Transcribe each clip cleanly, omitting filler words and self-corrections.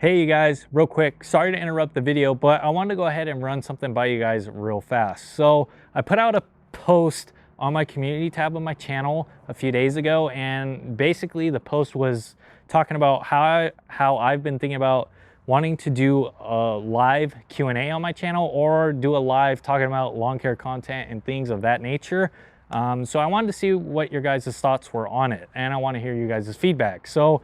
Hey you guys, real quick, sorry to interrupt the video, but I wanted to go ahead and run something by you guys real fast. So I put out a post on my community tab of my channel a few days ago, and basically the post was talking about how I've been thinking about wanting to do a live Q&A on my channel, or do a live talking about lawn care content and things of that nature. So I wanted to see what your guys' thoughts were on it, and I want to hear you guys' feedback. So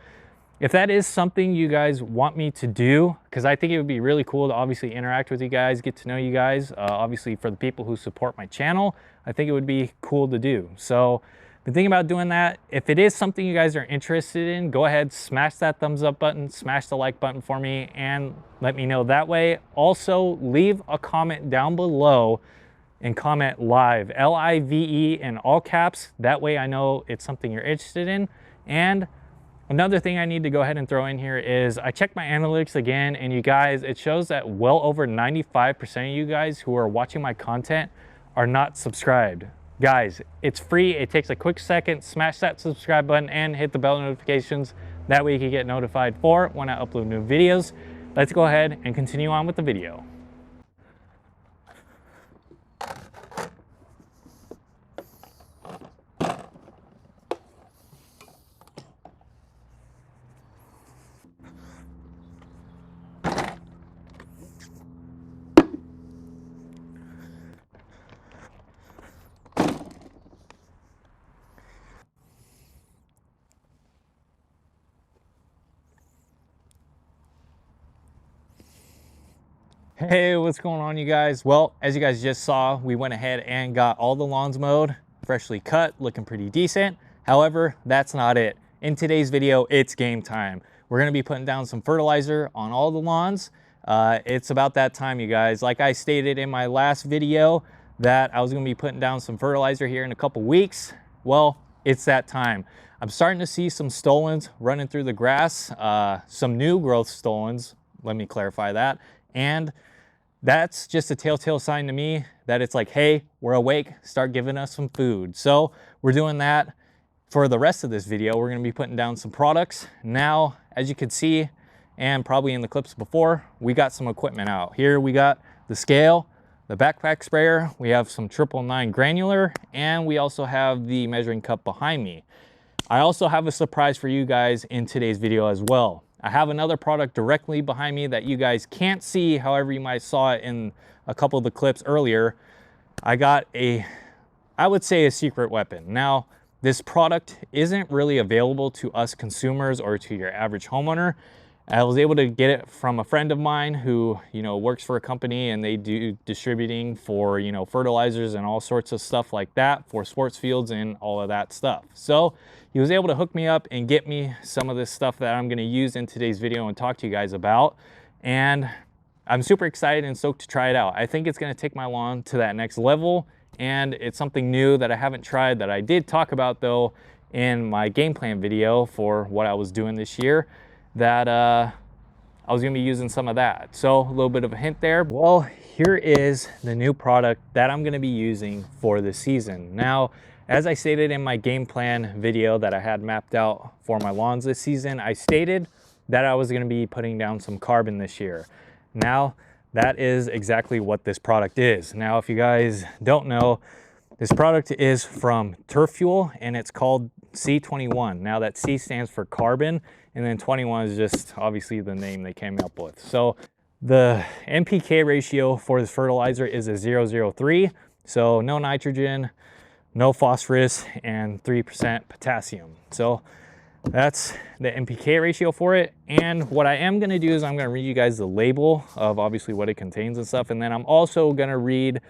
if that is something you guys want me to do, because I think it would be really cool to obviously interact with you guys, get to know you guys, obviously for the people who support my channel, I think it would be cool to do. So been thinking about doing that. If it is something you guys are interested in, go ahead, smash that thumbs up button, smash the like button for me, and let me know that way. Also, leave a comment down below and comment live, L-I-V-E in all caps. That way I know it's something you're interested in. And another thing I need to go ahead and throw in here is I checked my analytics again, and you guys, it shows that well over 95% of you guys who are watching my content are not subscribed. Guys, it's free. It takes a quick second. Smash that subscribe button and hit the bell notifications. That way you can get notified for when I upload new videos. Let's go ahead and continue on with the video. Hey, what's going on, you guys? Well, as you guys just saw, we went ahead and got all the lawns mowed, freshly cut, looking pretty decent. However, that's not it. In today's video, it's game time. We're gonna be putting down some fertilizer on all the lawns. It's about that time, you guys. Like I stated in my last video that I was gonna be putting down some fertilizer here in a couple weeks. Well, it's that time. I'm starting to see some stolons running through the grass, some new growth stolons, let me clarify that. And that's just a telltale sign to me that it's like, hey, we're awake, start giving us some food. So we're doing that. For the rest of this video, we're gonna be putting down some products. Now, as you can see, and probably in the clips before, we got some equipment out. Here we got the scale, the backpack sprayer, we have some 999 granular, and we also have the measuring cup behind me. I also have a surprise for you guys in today's video as well. I have another product directly behind me that you guys can't see, however you might saw it in a couple of the clips earlier. I got I would say a secret weapon. Now, this product isn't really available to us consumers or to your average homeowner. I was able to get it from a friend of mine who, works for a company, and they do distributing for, fertilizers and all sorts of stuff like that for sports fields and all of that stuff. So he was able to hook me up and get me some of this stuff that I'm going to use in today's video and talk to you guys about. And I'm super excited and stoked to try it out. I think it's going to take my lawn to that next level, and it's something new that I haven't tried, that I did talk about though in my game plan video for what I was doing this year, that I was gonna be using some of that. So a little bit of a hint there. Well, here is the new product that I'm gonna be using for the season. Now, as I stated in my game plan video that I had mapped out for my lawns this season, I stated that I was gonna be putting down some carbon this year. Now, that is exactly what this product is. Now, if you guys don't know, this product is from Turf Fuel, and it's called C21. Now that C stands for carbon, and then 21 is just obviously the name they came up with. So the NPK ratio for this fertilizer is a 0.03. So no nitrogen, no phosphorus, and 3% potassium. So that's the NPK ratio for it. And what I am gonna do is I'm gonna read you guys the label of obviously what it contains and stuff. And then I'm also gonna read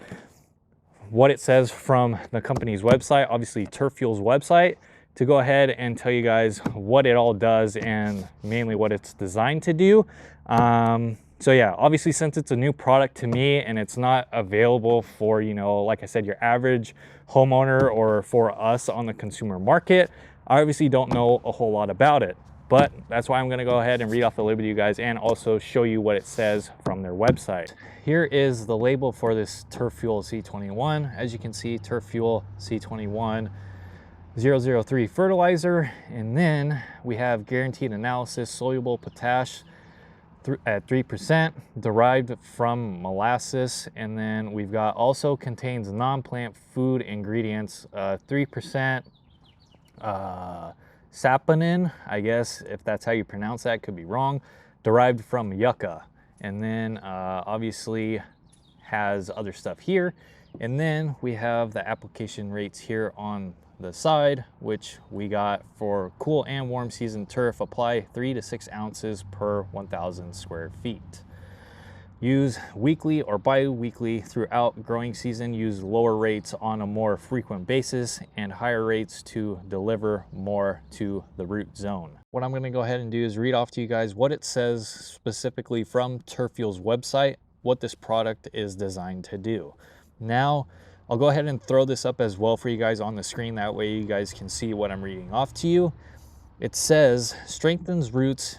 what it says from the company's website, obviously Turf Fuel's website, to go ahead and tell you guys what it all does and mainly what it's designed to do. So yeah, obviously since it's a new product to me and it's not available for, like I said, your average homeowner or for us on the consumer market, I obviously don't know a whole lot about it. But that's why I'm gonna go ahead and read off the label to you guys and also show you what it says from their website. Here is the label for this Turf Fuel C21. As you can see, Turf Fuel C21 003 fertilizer. And then we have guaranteed analysis, soluble potash, at 3%, derived from molasses. And then we've got also contains non-plant food ingredients, 3% saponin, I guess, if that's how you pronounce that, could be wrong, derived from yucca. And then obviously has other stuff here. And then we have the application rates here on the side, which we got for cool and warm season turf. Apply 3 to 6 ounces per 1,000 square feet. Use weekly or bi-weekly throughout growing season. Use lower rates on a more frequent basis and higher rates to deliver more to the root zone. What I'm going to go ahead and do is read off to you guys what it says specifically from Turf Fuel's website, what this product is designed to do. Now, I'll go ahead and throw this up as well for you guys on the screen. That way you guys can see what I'm reading off to you. It says, strengthens roots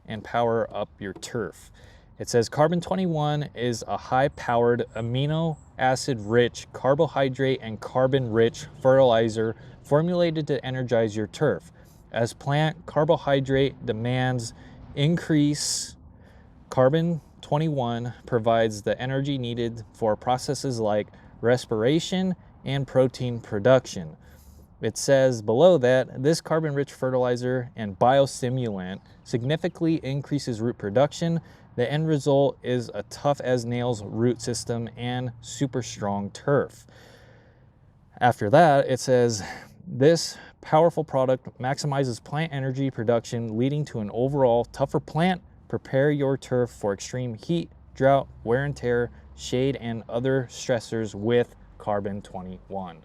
and power up your turf. It says Carbon 21 is a high-powered amino acid-rich, carbohydrate and carbon-rich fertilizer formulated to energize your turf. As plant carbohydrate demands increase, Carbon 21 provides the energy needed for processes like respiration and protein production. It says below that this carbon-rich fertilizer and biostimulant significantly increases root production. The end result is a tough as nails root system and super strong turf. After that, it says this powerful product maximizes plant energy production, leading to an overall tougher plant. Prepare your turf for extreme heat, drought, wear and tear, shade, and other stressors with Carbon 21.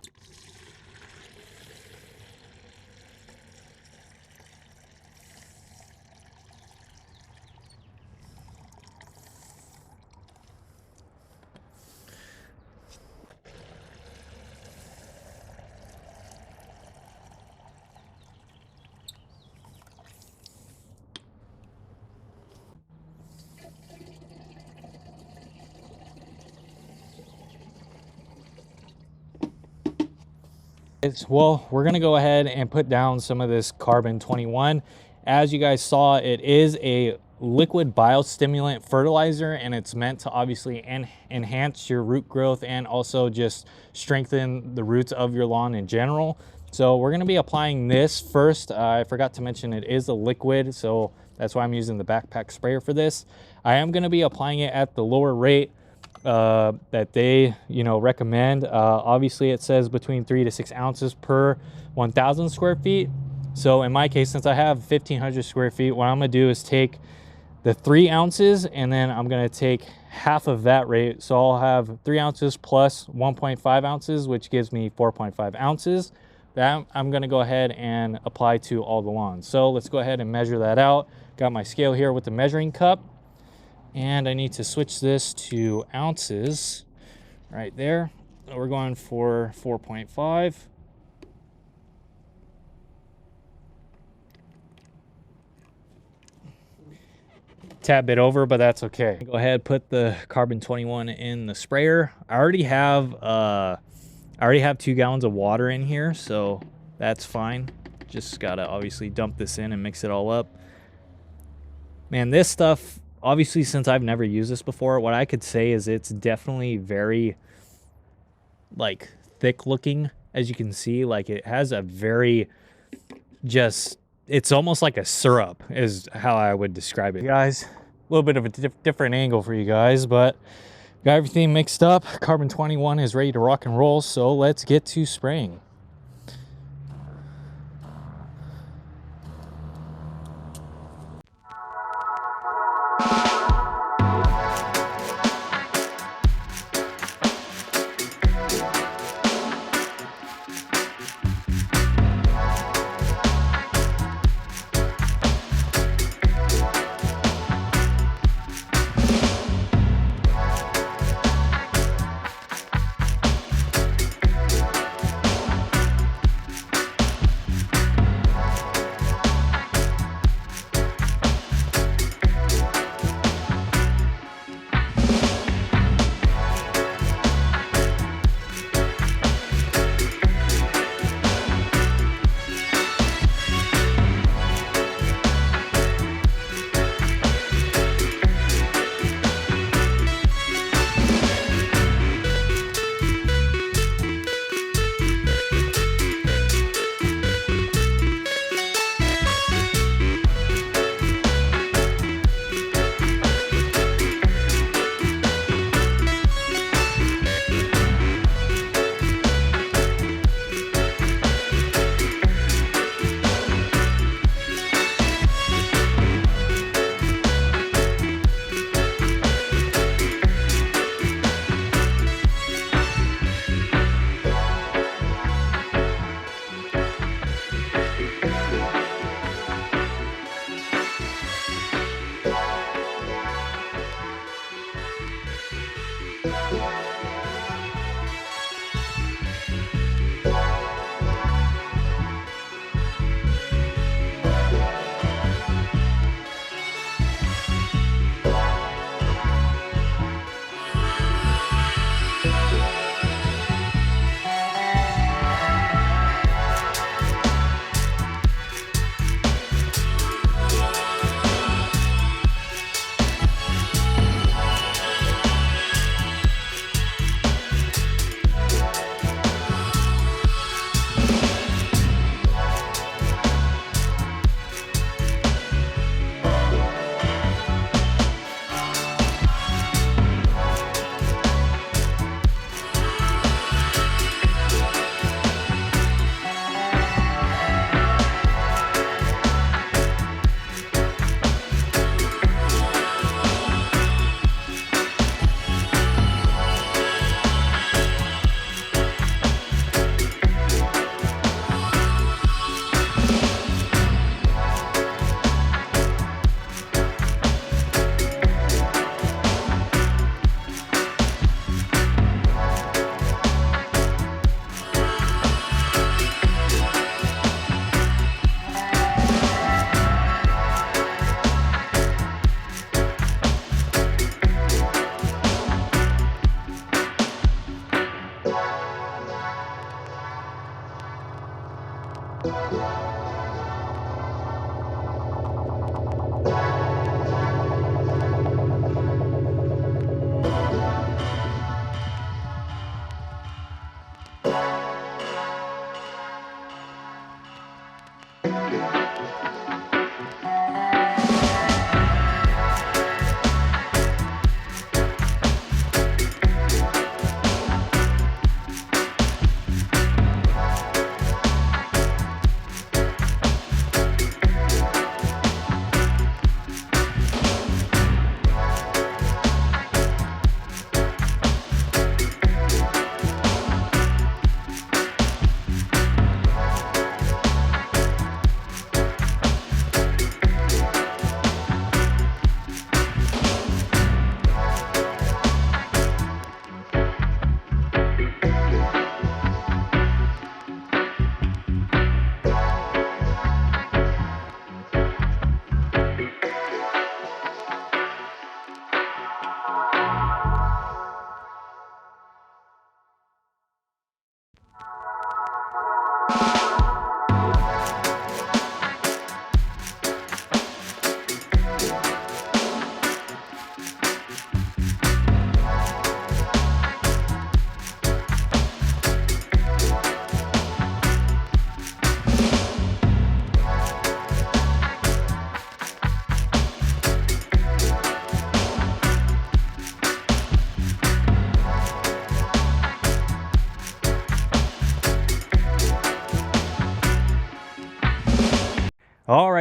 Well, we're gonna go ahead and put down some of this Carbon 21. As you guys saw, it is a liquid biostimulant fertilizer, and it's meant to obviously enhance your root growth and also just strengthen the roots of your lawn in general. So we're gonna be applying this first. I forgot to mention it is a liquid, so that's why I'm using the backpack sprayer for this. I am gonna be applying it at the lower rate that they recommend. Obviously it says between 3 to 6 ounces per 1,000 square feet. So in my case, since I have 1,500 square feet, what I'm gonna do is take the 3 ounces and then I'm gonna take half of that rate. So I'll have 3 ounces plus 1.5 ounces, which gives me 4.5 ounces. That I'm gonna go ahead and apply to all the lawns. So let's go ahead and measure that out. Got my scale here with the measuring cup. And I need to switch this to ounces right there. So we're going for 4.5. Tad bit over, but that's okay. Go ahead, put the Carbon 21 in the sprayer. I already have 2 gallons of water in here, so that's fine. Just gotta obviously dump this in and mix it all up. Man, this stuff, obviously, since I've never used this before, what I could say is it's definitely very, like, thick looking, as you can see. Like, it has a very, just, it's almost like a syrup is how I would describe it. Guys, a little bit of a different angle for you guys, but got everything mixed up. Carbon 21 is ready to rock and roll, so let's get to spraying.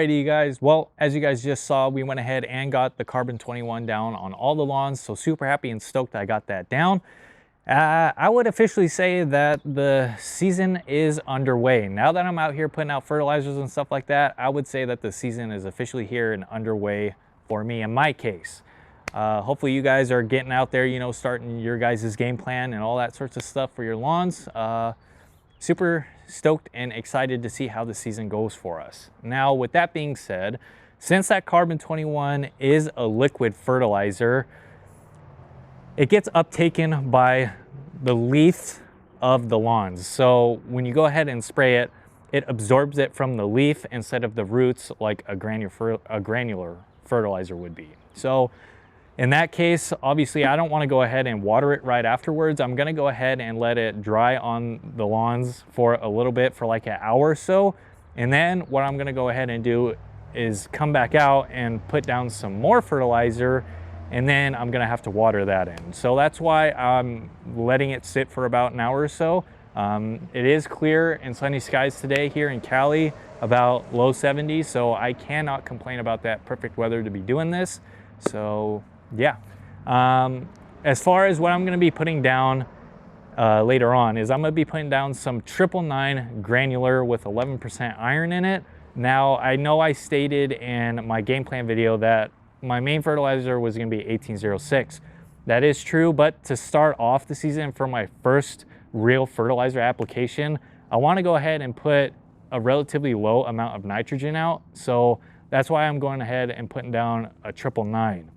Alrighty, you guys. Well, as you guys just saw, we went ahead and got the carbon 21 down on all the lawns. So super happy and stoked I got that down. I would officially say that the season is underway. Now that I'm out here putting out fertilizers and stuff like that, I would say that the season is officially here and underway for me in my case. Hopefully you guys are getting out there, you know, starting your guys' game plan and all that sorts of stuff for your lawns. Super stoked and excited to see how the season goes for us. Now, with that being said, since that carbon 21 is a liquid fertilizer, it gets uptaken by the leaf of the lawns. So when you go ahead and spray it, it absorbs it from the leaf instead of the roots like a granular fertilizer would be. So in that case, obviously I don't want to go ahead and water it right afterwards. I'm going to go ahead and let it dry on the lawns for a little bit, for like an hour or so. And then what I'm going to go ahead and do is come back out and put down some more fertilizer, and then I'm gonna have to water that in. So that's why I'm letting it sit for about an hour or so. It is clear and sunny skies today here in Cali, about low 70s, so I cannot complain about that perfect weather to be doing this. So yeah. As far as what I'm gonna be putting down later on is I'm gonna be putting down some 999 granular with 11% iron in it. Now, I know I stated in my game plan video that my main fertilizer was going to be 1806. That is true, but to start off the season for my first real fertilizer application, I want to go ahead and put a relatively low amount of nitrogen out. So that's why I'm going ahead and putting down a 999.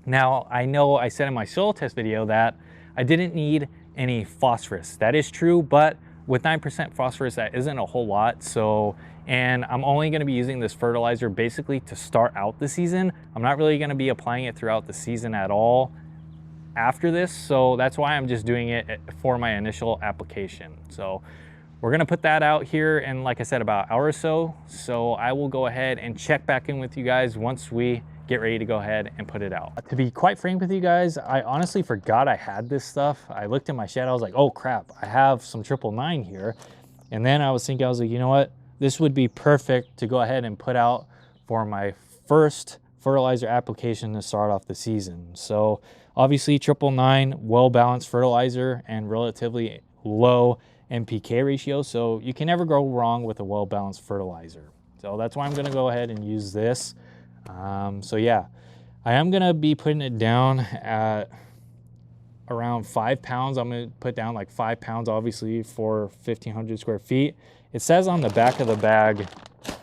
Now, I know I said in my soil test video that I didn't need any phosphorus. That is true, but with 9% phosphorus, that isn't a whole lot. So, and I'm only going to be using this fertilizer basically to start out the season. I'm not really going to be applying it throughout the season at all after this. So that's why I'm just doing it for my initial application. So we're going to put that out here in, like I said, about an hour or so. So I will go ahead and check back in with you guys once we get ready to go ahead and put it out. To be quite frank with you guys, I honestly forgot I had this stuff. I looked in my shed, I was like, oh crap, I have some 999 here. And then I was thinking, I was like, you know what? This would be perfect to go ahead and put out for my first fertilizer application to start off the season. So obviously 999, well-balanced fertilizer and relatively low NPK ratio. So you can never go wrong with a well-balanced fertilizer. So that's why I'm gonna go ahead and use this. So yeah, I am gonna be putting it down at around 5 pounds. I'm gonna put down like 5 pounds, obviously, for 1,500 square feet. It says on the back of the bag, it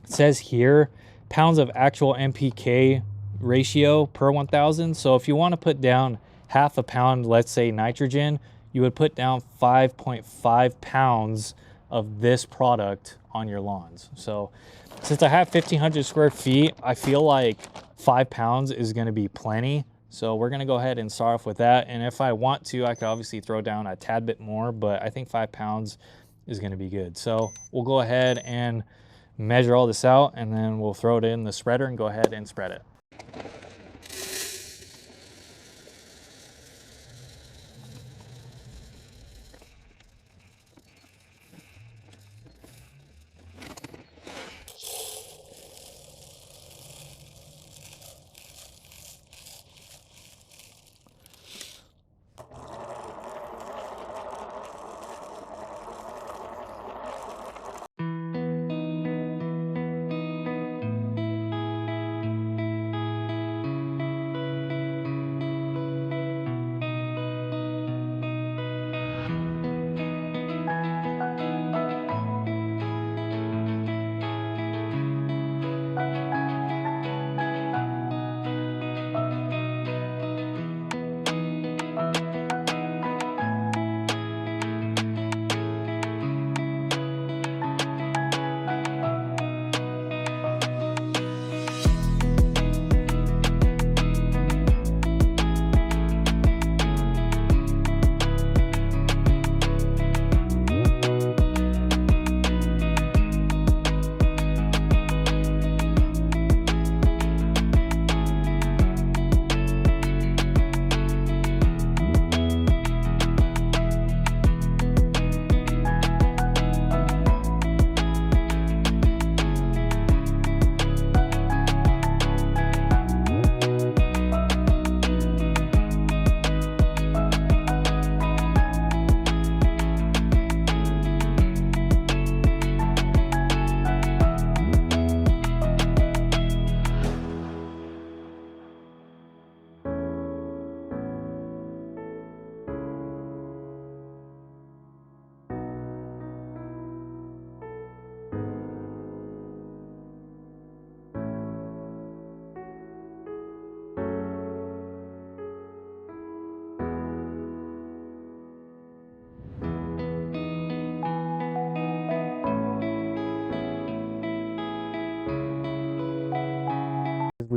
says here, pounds of actual NPK ratio per 1,000. So if you want to put down half a pound, let's say nitrogen, you would put down 5.5 pounds of this product on your lawns. So since I have 1,500 square feet, I feel like 5 pounds is going to be plenty. So we're going to go ahead and start off with that. And if I want to, I could obviously throw down a tad bit more, but I think 5 pounds is going to be good. So we'll go ahead and measure all this out, and then we'll throw it in the spreader and go ahead and spread it.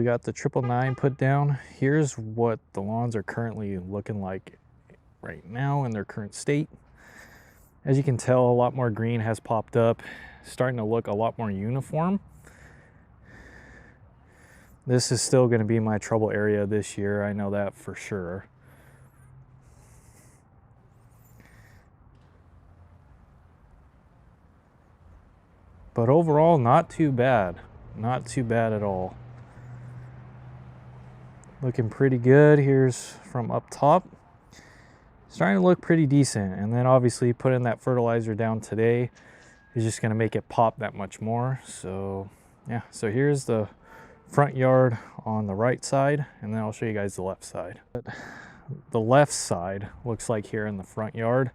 we got the 999 put down. Here's what the lawns are currently looking like right now in their current state. As you can tell, a lot more green has popped up, starting to look a lot more uniform. This is still going to be my trouble area this year, I know that for sure. But overall, not too bad. Not too bad at all. Looking pretty good. Here's from up top. Starting to look pretty decent. And then obviously putting that fertilizer down today is just going to make it pop that much more. So yeah, so here's the front yard on the right side, and then I'll show you guys the left side. The left side looks like here in the front yard.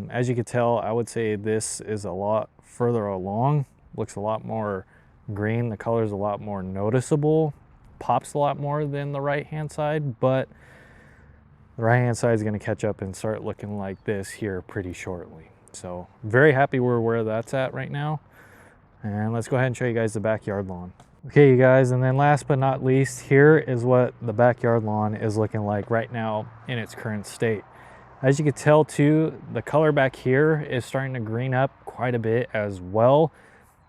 As you can tell, I would say this is a lot further along. Looks a lot more green. The color is a lot more noticeable. Pops a lot more than the right hand side, but the right hand side is going to catch up and start looking like this here pretty shortly. So very happy we're where that's at right now. And let's go ahead and show you guys the backyard lawn. Okay, you guys, and then last but not least, here is what the backyard lawn is looking like right now in its current state. As you can tell too, the color back here is starting to green up quite a bit as well.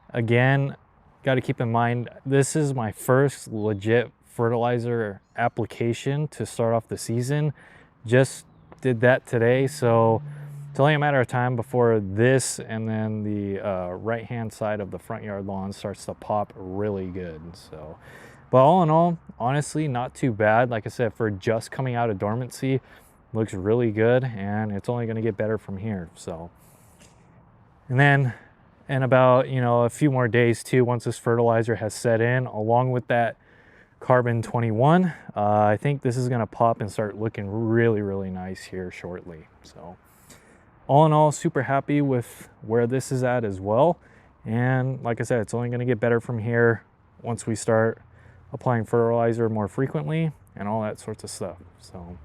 Again, got to keep in mind, this is my first legit fertilizer application to start off the season. Just did that today, so it's only a matter of time before this and then the right hand side of the front yard lawn starts to pop really good. So, but all in all, honestly, not too bad. Like I said, for just coming out of dormancy, looks really good, and it's only going to get better from here. So, and then in about, you know, a few more days too, once this fertilizer has set in along with that carbon 21, I think this is going to pop and start looking really nice here shortly. So all in all, super happy with where this is at as well. And like I said, it's only going to get better from here once we start applying fertilizer more frequently and all that sorts of stuff. So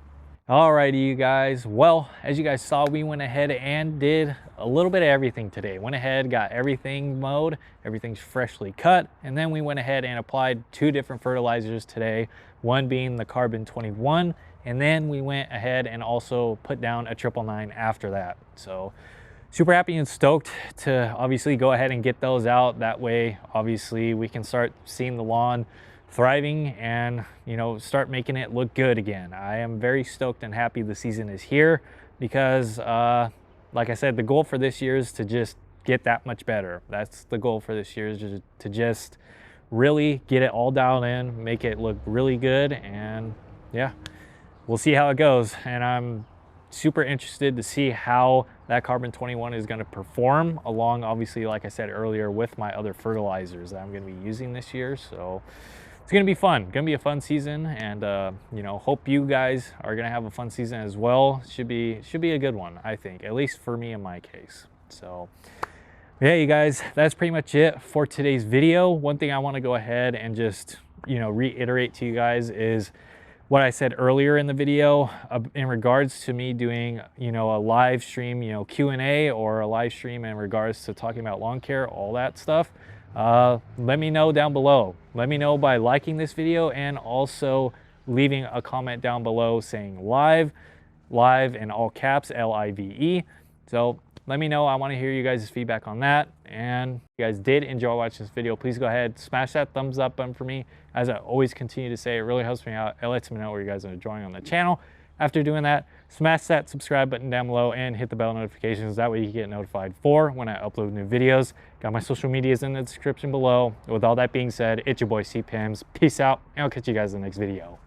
alrighty, you guys, well, as you guys saw, we went ahead and did a little bit of everything today. Went ahead, got everything mowed, everything's freshly cut, and then we went ahead and applied 2 different fertilizers today, one being the carbon 21, and then we went ahead and also put down a 999 after that. So super happy and stoked to obviously go ahead and get those out. That way, obviously, we can start seeing the lawn thriving and, you know, start making it look good again. I am very stoked and happy the season is here because, like I said, the goal for this year is to just get that much better. That's the goal for this year, is just to just really get it all dialed in, make it look really good, and yeah, we'll see how it goes. And I'm super interested to see how that carbon 21 is going to perform along, obviously, like I said earlier, with my other fertilizers that I'm going to be using this year. So it's going to be fun. Going to be a fun season, and you know, hope you guys are going to have a fun season as well. Should be a good one, I think, at least for me in my case. So yeah, you guys, that's pretty much it for today's video. One thing I want to go ahead and just, you know, reiterate to you guys is what I said earlier in the video in regards to me doing, you know, a live stream, you know, Q&A, or a live stream in regards to talking about lawn care, all that stuff. Let me know down below. Let me know by liking this video and also leaving a comment down below saying live in all caps, LIVE. So let me know. I want to hear you guys' feedback on that. And if you guys did enjoy watching this video, please go ahead, smash that thumbs up button for me. As I always continue to say, it really helps me out. It lets me know where you guys are enjoying on the channel. After doing that, smash that subscribe button down below and hit the bell notifications. That way you get notified for when I upload new videos. Got my social medias in the description below. With all that being said, it's your boy C Pims. Peace out, and I'll catch you guys in the next video.